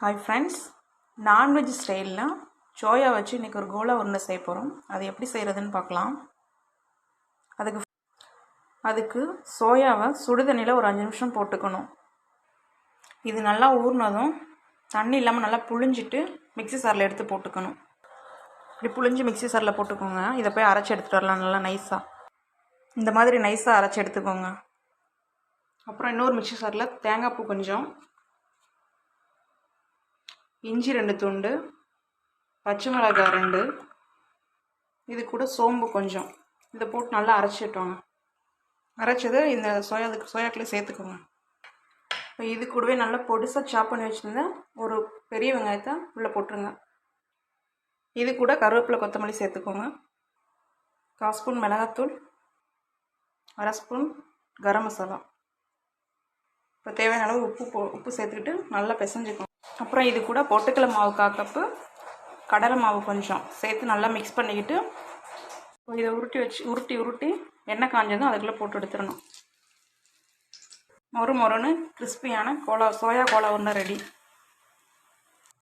Hi friends, non veg ஸ்டைலில் soya வச்சு இன்றைக்கி ஒரு கோலா உருண்டை செய்ய போகிறோம். அது எப்படி செய்கிறதுன்னு பார்க்கலாம். அதுக்கு சோயாவை சுடுதண்ணியில் ஒரு 5 நிமிஷம் போட்டுக்கணும். இது நல்லா ஊறினதும் தண்ணி இல்லாமல் நல்லா புழிஞ்சிட்டு மிக்ஸி சாரில் எடுத்து போட்டுக்கணும். இப்படி புழிஞ்சு மிக்ஸி சாரில் போட்டுக்கோங்க. இதை போய் அரைச்சி எடுத்துகிட்டு வரலாம். நல்லா நைஸாக இந்த மாதிரி நைஸாக அரைச்சி எடுத்துக்கோங்க. அப்புறம் இன்னொரு மிக்ஸி சாரில் தேங்காய் பூ கொஞ்சம், இஞ்சி 2 துண்டு, பச்சை மிளகாய் 2, இது கூட சோம்பு கொஞ்சம், இதை போட்டு நல்லா அரைச்சிட்டோங்க. அரைச்சதை இந்த சோயாக்கில் சேர்த்துக்கோங்க. இப்போ இது கூடவே நல்லா பொடிசாக சாப் பண்ணி வச்சுருந்தேன் ஒரு பெரிய வெங்காயத்தை உள்ளே போட்டுருங்க. இது கூட கருவேப்பிலை கொத்தமல்லி சேர்த்துக்கோங்க. 1/4 ஸ்பூன் மிளகாத்தூள், 1/2 ஸ்பூன் கரம் மசாலா, இப்போ தேவையான அளவு உப்பு சேர்த்துக்கிட்டு நல்லா பிசைஞ்சுக்கோங்க. அப்புறம் இது கூட பொட்டுக்கடலை மாவு 1/4 கப்பு, கடலை மாவு கொஞ்சம் சேர்த்து நல்லா மிக்ஸ் பண்ணிக்கிட்டு இதை உருட்டி எண்ணெய் காஞ்சதும் அதுக்குள்ளே போட்டு எடுத்துடணும். மொறுன்னு கிறிஸ்பியான சோயா கோலா உருண்டை ரெடி.